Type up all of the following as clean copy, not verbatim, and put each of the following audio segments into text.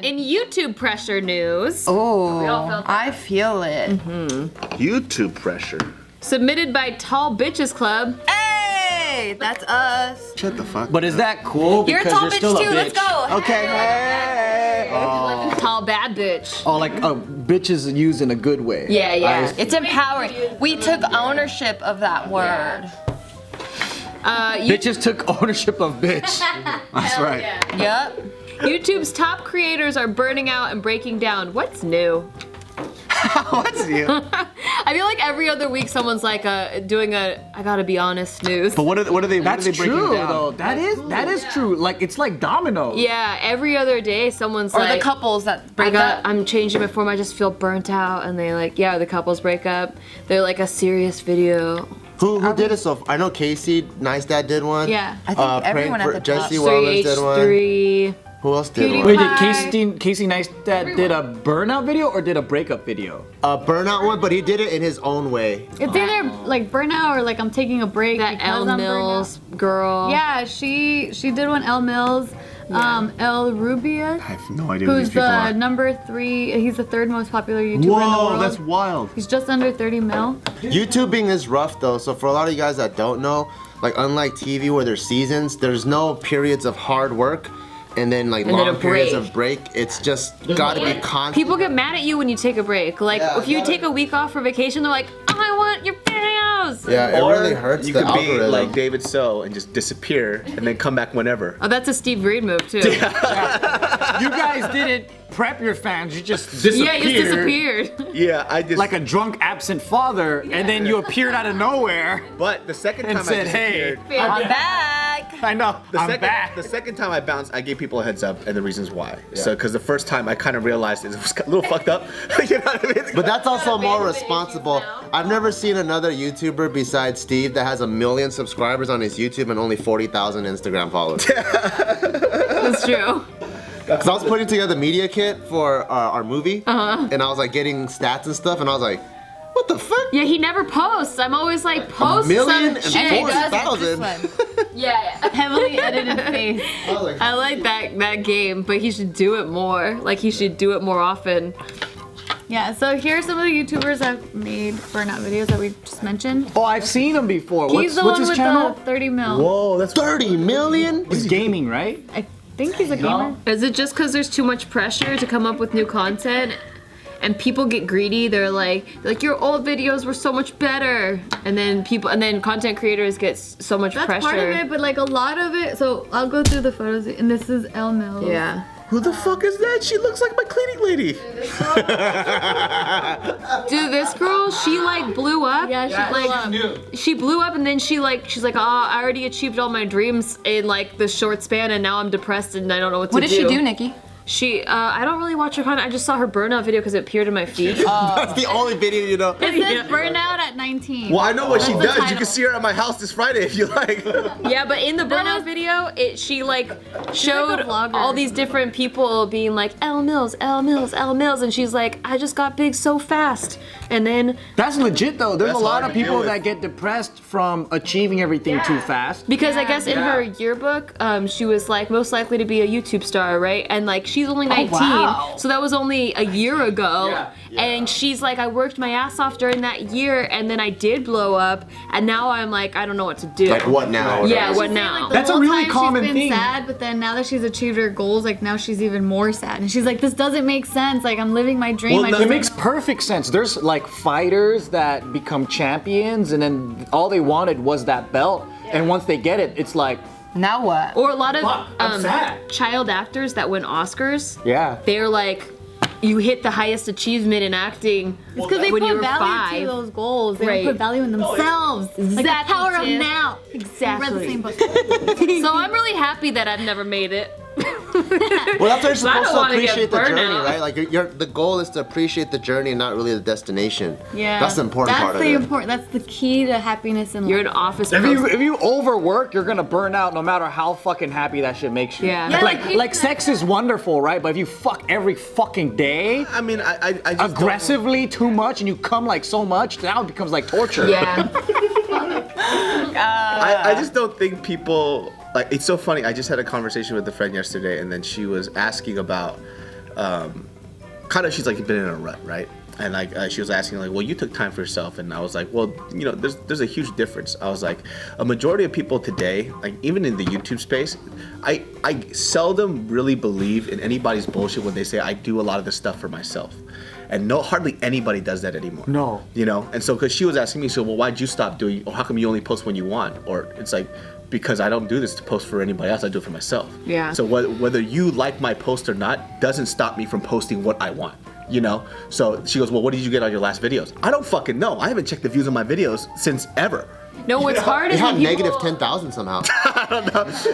In YouTube pressure news. Oh, I feel it. YouTube pressure. Submitted by Tall Bitches Club. Hey, that's us. Shut the fuck. But is that cool? You're a Because tall you're bitch still too. a Let's bitch. go. Okay. Hey. Tall bad bitch. Oh, like bitches used in a good way. Yeah. It's empowering. We took ownership of that word. Bitches took ownership of bitch. That's right. Yep. YouTube's top creators are burning out and breaking down. What's new? What's new? I feel like every other week someone's like doing a I gotta be honest news. But what are they? That's what are they breaking true, down? though. That is true. Like it's like dominoes. Yeah, every other day someone's Or like the couples that break up. I'm changing my form, I just feel burnt out, and they like, the couples break up. They're like a serious video. Who did it? So I know Casey Neistat did one. Yeah. I think everyone at the top. Jesse Wallace did one. H3. Who else did one? Wait, did Hi. Casey Neistat did a burnout video or did a breakup video? A burnout one, but he did it in his own way. It's either like burnout or like I'm taking a break. That because Elle I'm Mills burnt girl. out. Yeah, she did one. Elle Mills, El Rubia, I have no idea who these who's people the are. number 3. He's the 3rd most popular YouTuber in the Whoa, world. that's wild. He's just under 30 mil. YouTubing is rough though, so for a lot of you guys that don't know, like unlike TV where there's seasons, there's no periods of hard work and then like And then long a periods break. of break. It's just gotta be constant. People get mad at you when you take a break. Like Yeah, if you yeah. take a week off for vacation, they're like, I want your videos. Yeah, it really hurts You the could be algorithm. like David So and just disappear and then come back whenever. Oh, that's a Steve Reed move too. You guys didn't prep your fans. You just disappeared. Yeah, he just disappeared. Yeah, I just. Like a drunk, absent father, and then you appeared out of nowhere But the second and time I said, "Hey, disappeared, I'm back. I know, I'm back." The second time I bounced, I gave people a heads up and the reasons why. So, because the first time I kind of realized it was a little fucked up. You know what I mean? But that's also more responsible. I've never seen another YouTuber besides Steve that has 1 million subscribers on his YouTube and only 40,000 Instagram followers. That's true. Because I was putting together the media kit for our movie, and I was like getting stats and stuff, and I was like, what the fuck? Yeah, he never posts. I'm always like, post 1,000,000 some and shit. 40,000. Yeah. Heavily edited face. I was like, I like that game, but he should do it more. Like he should do it more often. Yeah, so here are some of the YouTubers that made burnout videos that we just mentioned. Oh, I've seen him before. He's the what's one his with channel? the 30 mil. Whoa, that's 30 million? He's gaming, right? I think he's a gamer. Is it just because there's too much pressure to come up with new content? And people get greedy. They're like your old videos were so much better. And then content creators get so much That's pressure. part of it, but like a lot of it. So I'll go through the photos, and this is Elle Mills. Yeah. Who the fuck is that? She looks like my cleaning lady. Dude, this girl, she like blew up. Yeah, she blew up. She blew up, and then she's like, oh, I already achieved all my dreams in like this short span, and now I'm depressed and I don't know what to do. What did she do, Nikki? She, I don't really watch her content. I just saw her burnout video because it appeared in my feed. That's the only video you know. It says burnout at 19. Well, I know what she That's the does. You title. can see her at my house this Friday if you like. Yeah, but in the burnout video, she like showed vlogger. all these different people being like, Elle Mills, Elle Mills, Elle Mills, and she's like, I just got big so fast. And then, That's legit though. There's That's a lot hard of to deal people with. that get depressed from achieving everything too fast. because I guess in her yearbook, she was like most likely to be a YouTube star, right? And like she's only 19, wow. so that was only a year ago. Yeah. And she's like, I worked my ass off during that year, and then I did blow up, and now I'm like, I don't know what to do. Like, what now? Yeah, She's what saying, now? like, the That's a whole really time common she's been thing. sad, but then now that she's achieved her goals, like now she's even more sad. And she's like, this doesn't make sense. Like I'm living my dream. Well, I no, just It don't makes know." perfect sense. There's like fighters that become champions and then all they wanted was that belt. And once they get it, it's like, Now what? Or a lot of Fuck, I'm sad. child actors that win Oscars. yeah. They're like, you hit the highest achievement in acting It's because they when you put were value 5. to those goals. They Right. don't put value in themselves. Like the Exactly, power of Tiff. now. Exactly. I read the same book. So I'm really happy that I've never made it. Well, that's what you're I supposed don't to wanna get appreciate the journey, burnout. right? Like, the goal is to appreciate the journey and not really the destination. Yeah. That's the important part of it. That's the key to happiness in You're life. an office If person. you overwork, you're gonna burn out no matter how fucking happy that shit makes you. Yeah. Yeah, Like sex is wonderful, right? But if you fuck every fucking day, I mean, I just don't- aggressively too much, and you come like so much, now it becomes like torture. Yeah. I just don't think people like. It's so funny. I just had a conversation with a friend yesterday, and then she was asking about kind of, she's like been in a rut, right? And like she was asking like, well, you took time for yourself, and I was like, well, you know, there's a huge difference. I was like, a majority of people today, like even in the YouTube space, I seldom really believe in anybody's bullshit when they say I do a lot of this stuff for myself, and hardly anybody does that anymore. No. You know, and so because she was asking me, so well, why'd you stop doing? Or how come you only post when you want? Or it's like, because I don't do this to post for anybody else, I do it for myself. Yeah. So whether you like my post or not doesn't stop me from posting what I want. You know? So she goes, well, what did you get on your last videos? I don't fucking know. I haven't checked the views on my videos since ever. No, what's hard It is had when people... negative 10,000 somehow.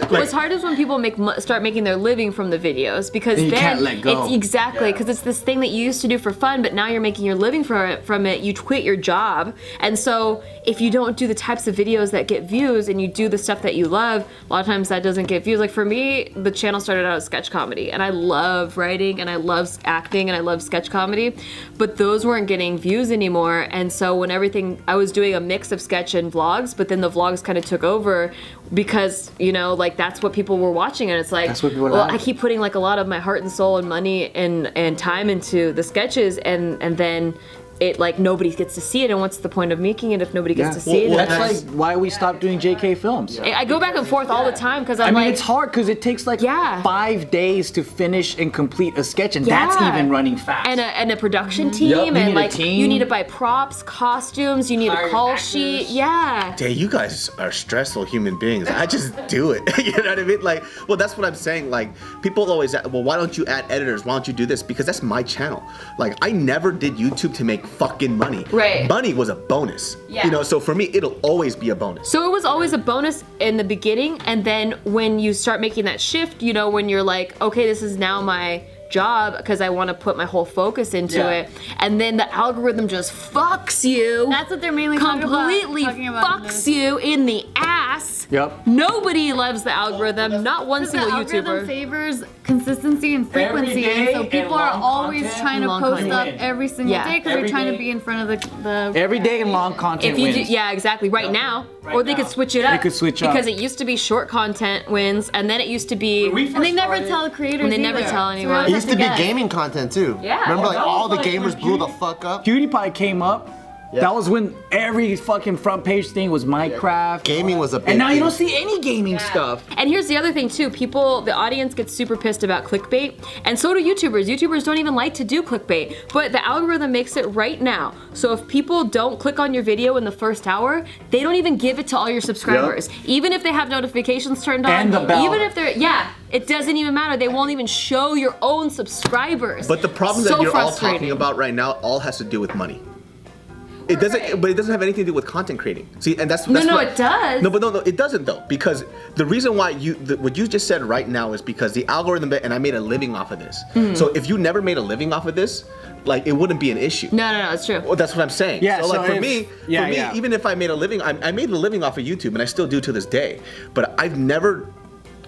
What's hard is when people start making their living from the videos, because Then you then can't let go. it's exactly because it's this thing that you used to do for fun, but now you're making your living from it. You quit your job, and so if you don't do the types of videos that get views and you do the stuff that you love, a lot of times that doesn't get views. Like for me, the channel started out as sketch comedy, and I love writing and I love acting and I love sketch comedy, but those weren't getting views anymore. And so when I was doing a mix of sketch and vlogs, but then the vlogs kind of took over because, you know, like that's what people were watching, and it's like, That's what people well, like. I keep putting like a lot of my heart and soul and money and time into the sketches, and then it like nobody gets to see it, and what's the point of making it if nobody gets to see it? That's like why we stopped doing JK films. I go back and forth all the time because I I'm mean, like, it's hard because it takes like Yeah. 5 days to finish and complete a sketch, and that's Yeah. even running fast. and a production team, Yup, you and need a like team. you need to buy props, costumes, you need a Hire call actors. sheet, yeah. Hey, you guys are stressful human beings. I just do it. You know what I mean? Like, well, that's what I'm saying. Like, people always ask, well, why don't you add editors? Why don't you do this? Because that's my channel. Like, I never did YouTube to make fucking money. Right. Money was a bonus. Yeah. You know, so for me, it'll always be a bonus. So it was always a bonus in the beginning, and then when you start making that shift, you know, when you're like, okay, this is now my job because I want to put my whole focus into Yeah. it, and then the algorithm just fucks you. That's what they're mainly completely talking about in fucks this. you in the ass. Yep. Nobody loves the algorithm, not one The single algorithm YouTuber. favors consistency and frequency, day and so people and are long always content. trying to Long post content. up every single Yeah. day because they're Every trying day. to be in front of the Every day in long content If you do, wins. yeah, exactly. Right now, Right or they now. could switch it up. They could switch up. because it used to be short content wins, and then it used to be. and they never tell creators. And they never either. tell So we anyone. always It have used to be guess. gaming content too. Yeah. Remember, like that all the was like gamers when blew the fuck up. PewDiePie came up. That was when every fucking front page thing was Minecraft. Gaming was a big And now you thing. don't see any gaming stuff. And here's the other thing too, the audience gets super pissed about clickbait, and so do YouTubers. YouTubers don't even like to do clickbait, but the algorithm makes it right now. So if people don't click on your video in the first hour, they don't even give it to all your subscribers. Even if they have notifications turned on, And the bell. even if they're, it doesn't even matter. They won't even show your own subscribers. But the problem So that you're frustrating. all talking about right now all has to do with money. It doesn't, but it doesn't have anything to do with content creating. See, and that's No, what, it does. No, but no, it doesn't though, because the reason why what you just said right now is because the algorithm, and I made a living off of this. Mm-hmm. So if you never made a living off of this, like it wouldn't be an issue. No, it's true. Well, that's what I'm saying. Yeah, So like so for if- me, yeah. even if I made a living, I made a living off of YouTube, and I still do to this day. But I've never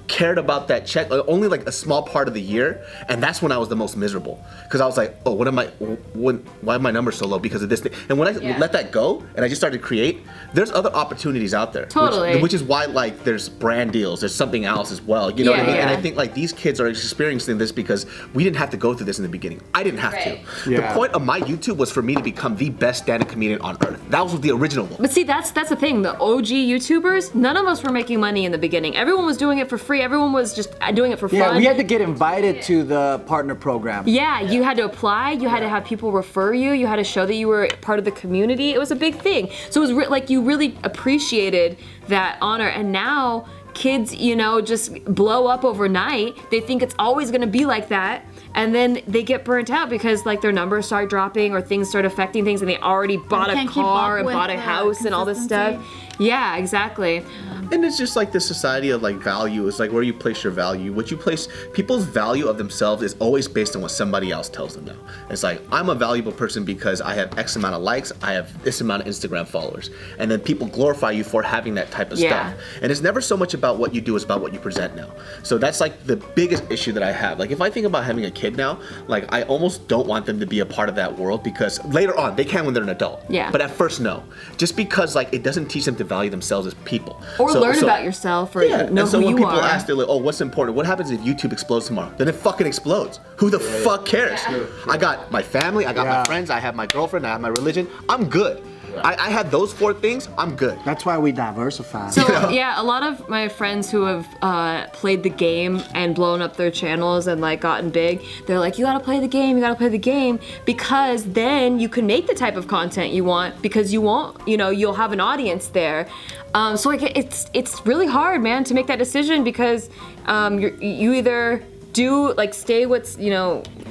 cared about that check only like a small part of the year, and that's when I was the most miserable because I was like, oh, why are my numbers so low because of this thing? And when I let that go and I just started to create, there's other opportunities out there. Totally. Which is why like there's brand deals, there's something else as well. You know what I Yeah, mean? And yeah. I think like these kids are experiencing this because we didn't have to go through this in the beginning. I didn't have Right. to. Yeah. The point of my YouTube was for me to become the best stand-up comedian on earth. That was the original one. But see, that's the thing. The OG YouTubers, none of us were making money in the beginning. Everyone was doing it for free. Everyone was just doing it for fun. Yeah, we had to get invited to the partner program. Yeah, you had to apply. You had to have people refer you. You had to show that you were part of the community. It was a big thing. So it was like you really appreciated that honor. And now kids, you know, just blow up overnight. They think it's always going to be like that. And then they get burnt out because like their numbers start dropping or things start affecting things, and they already bought a can't keep car up and with bought a the house and all this stuff. consistency. Yeah, exactly. And it's just like this society of like value. It's like where you place your value. What you place, people's value of themselves is always based on what somebody else tells them now. It's like, I'm a valuable person because I have X amount of likes, I have this amount of Instagram followers. And then people glorify you for having that type of Yeah. stuff. And it's never so much about what you do, it's about what you present now. So that's like the biggest issue that I have. Like if I think about having a kid now, like I almost don't want them to be a part of that world because later on, they can when they're an adult. Yeah. But at first, no. Just because like it doesn't teach them to value themselves as people. Or learn about yourself or know and so who when you people are. ask, they're like, "Oh, what's important? What happens if YouTube explodes tomorrow?" Then it fucking explodes. Who the fuck cares? I got my family, I got my friends, I have my girlfriend, I have my religion. I'm good. I have those 4 things. I'm good. That's why we diversify. So yeah, a lot of my friends who have played the game and blown up their channels and like gotten big, they're like, you gotta play the game, you gotta play the game, because then you can make the type of content you want, because you won't, you'll have an audience there. So like it's really hard, man, to make that decision, because you either do like stay what's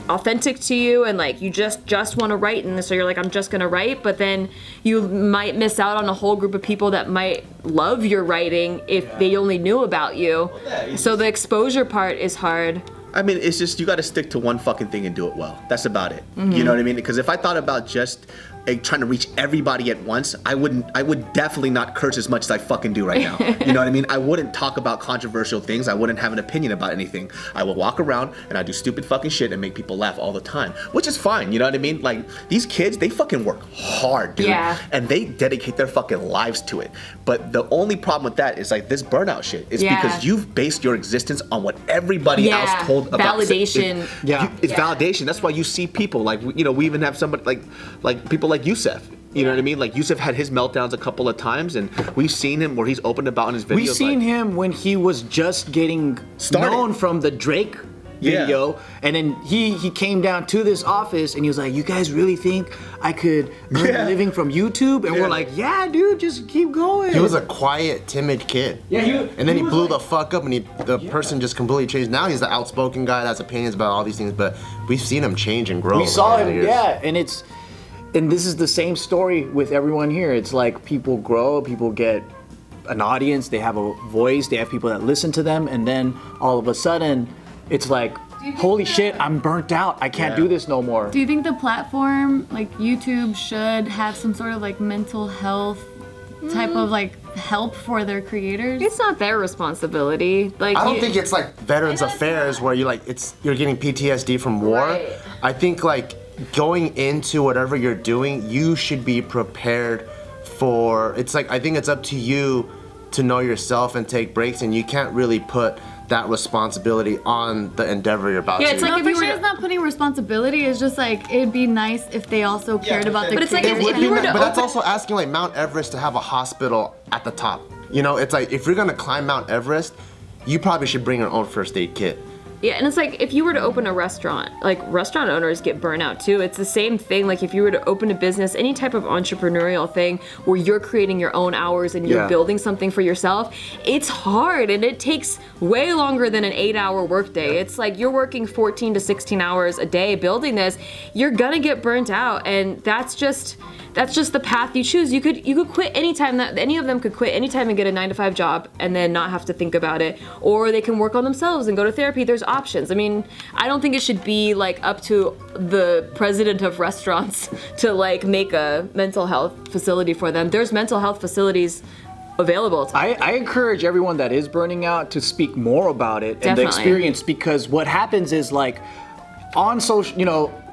authentic to you, and like you just want to write, and so you're like, I'm just gonna write, but then you might miss out on a whole group of people that might love your writing if they only knew about you. So the exposure part is hard. I mean, it's just, you got to stick to one fucking thing and do it well. That's about it. You know what I mean? Because if I thought about just trying to reach everybody at once, I would definitely not curse as much as I fucking do right now. You know what I mean? I wouldn't talk about controversial things. I wouldn't have an opinion about anything. I will walk around and I do stupid fucking shit and make people laugh all the time, which is fine. You know what I mean? Like, these kids, they fucking work hard, dude. Yeah. And they dedicate their fucking lives to it. But the only problem with that is like this burnout shit. It's because you've based your existence on what everybody else told about. Validation. It's validation. That's why you see people like, we even have somebody like people like Yusef. You know what I mean? Like, Yusef had his meltdowns a couple of times, and we've seen him where he's opened about in his videos. We've seen him when he was just getting known from the Drake video, and then he came down to this office and he was like, you guys really think I could earn a living from YouTube? And we're like, yeah, dude, just keep going. He was a quiet, timid kid. And then he blew the fuck up, and the person just completely changed. Now he's the outspoken guy that has opinions about all these things, but we've seen him change and grow. We saw him, and this is the same story with everyone here. It's like people grow, people get an audience, they have a voice, they have people that listen to them, and then all of a sudden, it's like, holy shit, I'm burnt out. I can't do this no more. Do you think the platform, like YouTube, should have some sort of like mental health type of like help for their creators? It's not their responsibility. Like, I don't think it's like Veterans Affairs where you're getting PTSD from war. Right. I think like going into whatever you're doing, you should be prepared for. It's like, I think it's up to you to know yourself and take breaks, and you can't really put that responsibility on the endeavor you're about to. it's like No, if for you were sure it's not putting responsibility. It's just like, it'd be nice if they also cared about the But it's like creators. if you were to But that's also asking like Mount Everest to have a hospital at the top. It's like, if you're gonna climb Mount Everest, you probably should bring your own first aid kit. Yeah, and it's like if you were to open a restaurant, like restaurant owners get burnout too. It's the same thing. Like if you were to open a business, any type of entrepreneurial thing where you're creating your own hours and you're building something for yourself, it's hard and it takes way longer than an 8-hour workday. It's like you're working 14 to 16 hours a day building this. You're gonna get burnt out, and that's just the path you choose. You could quit anytime. Any of them could quit anytime and get a 9-to-5 job and then not have to think about it, or they can work on themselves and go to therapy. There's options. I mean, I don't think it should be like up to the president of restaurants to like make a mental health facility for them. There's mental health facilities available to I encourage everyone that is burning out to speak more about it and the experience, because what happens is like on social,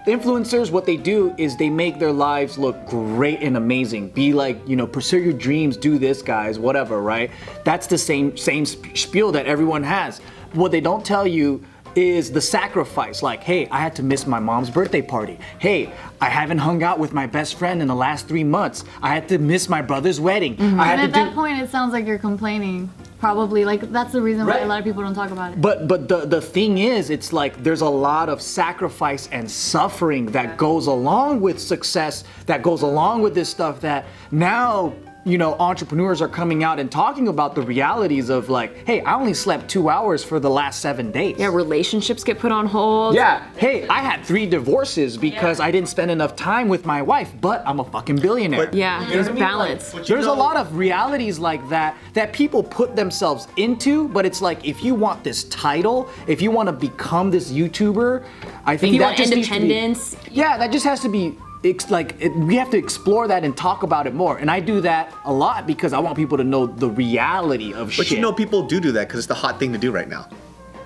influencers, what they do is they make their lives look great and amazing. Be like, pursue your dreams, do this, guys, whatever, right? That's the same spiel that everyone has. What they don't tell you is the sacrifice. Like, hey, I had to miss my mom's birthday party. Hey, I haven't hung out with my best friend in the last 3 months. I had to miss my brother's wedding. At that point, it sounds like you're complaining. Probably, like, that's the reason why a lot of people don't talk about it. But the thing is, it's like there's a lot of sacrifice and suffering that goes along with success, that goes along with this stuff that now, entrepreneurs are coming out and talking about the realities of like, hey, I only slept 2 hours for the last 7 days. Yeah, relationships get put on hold. Yeah, hey, I had 3 divorces because I didn't spend enough time with my wife, but I'm a fucking billionaire. There's balance. There's a lot of realities like that people put themselves into, but it's like, if you want this title, if you want to become this YouTuber, I think that just independence. That just has to be. We have to explore that and talk about it more, and I do that a lot because I want people to know the reality of shit. But people do that because it's the hot thing to do right now.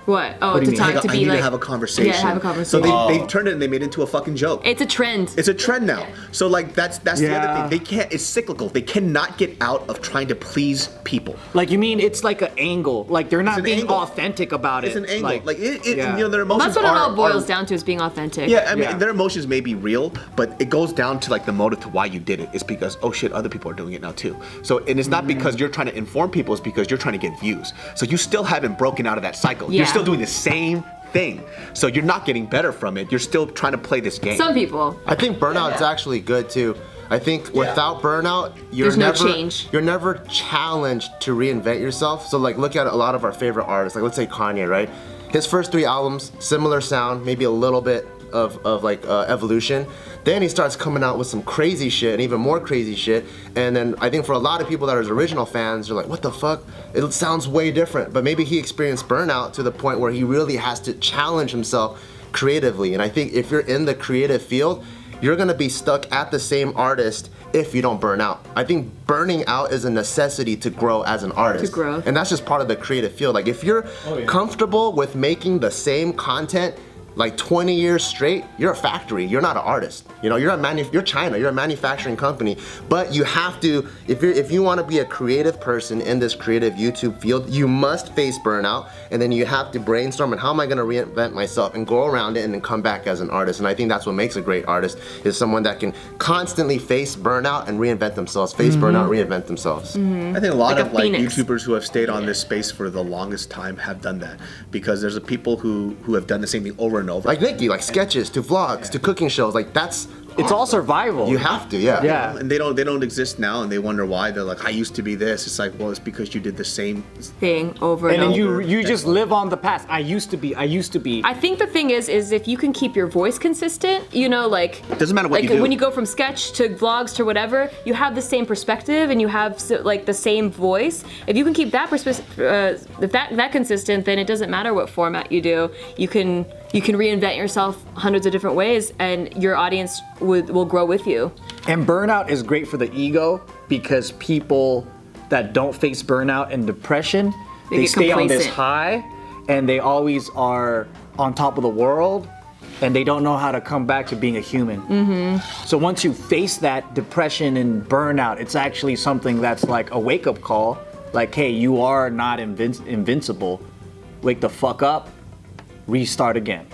What? Oh, What do to you mean? talk to I be need like to have a conversation. Yeah, have a So conversation. they've turned it and they made it into a fucking joke. It's a trend. It's a trend now. So like that's the Yeah. other thing. They can't. It's cyclical. They cannot get out of trying to please people. Like you mean it's like an angle? Like they're not an being angle. authentic about it. It's an angle. Like yeah. you know, their emotions. That's what it all are- boils are- down to, is being authentic. Yeah, I mean, Yeah. their emotions may be real, but it goes down to like the motive to why you did it. It's because, oh shit, other people are doing it now too. So, and it's not because you're trying to inform people, it's because you're trying to get views. So you still haven't broken out of that cycle. Yeah. You're still doing the same thing. So you're not getting better from it. You're still trying to play this game. Some people. I think burnout's actually good too. I think without burnout, There's no change. You're never challenged to reinvent yourself. So like, look at a lot of our favorite artists. Like, let's say Kanye, right? His first 3 albums, similar sound, maybe a little bit of like evolution. Then he starts coming out with some crazy shit and even more crazy shit. And then I think for a lot of people that are his original fans, they're like, what the fuck? It sounds way different. But maybe he experienced burnout to the point where he really has to challenge himself creatively. And I think if you're in the creative field, you're gonna be stuck at the same artist if you don't burn out. I think burning out is a necessity to grow as an artist. To grow. And that's just part of the creative field. Like if you're comfortable with making the same content like 20 years straight, you're a factory. You're not an artist. You know, you're China. You're a manufacturing company. But you have to, if you want to be a creative person in this creative YouTube field, you must face burnout, and then you have to brainstorm and how am I going to reinvent myself and go around it and then come back as an artist. And I think that's what makes a great artist, is someone that can constantly face burnout and reinvent themselves. Face burnout, reinvent themselves. I think a lot Like a of like phoenix. YouTubers who have stayed on this space for the longest time have done that, because there's a people who have done the same thing over and over. Like Nikki, like sketches to vlogs to cooking shows. Like that's It's all survival. you have to, yeah. Yeah. And they don't exist now, and they wonder why. They're like, I used to be this. It's like, well, it's because you did the same. Thing over and, And then over. you just live on the past. I used to be. I think the thing is if you can keep your voice consistent, you know, like Doesn't matter what like you do. when you go from sketch to vlogs to whatever, you have the same perspective and you have like the same voice. If you can keep that if that consistent, then it doesn't matter what format you do. You can reinvent yourself hundreds of different ways, and your audience will grow with you. And burnout is great for the ego, because people that don't face burnout and depression, they get stay on this complacent. high, and they always are on top of the world, and they don't know how to come back to being a human. So once you face that depression and burnout, it's actually something that's like a wake-up call. Like, hey, you are not invincible. Wake the fuck up, restart again.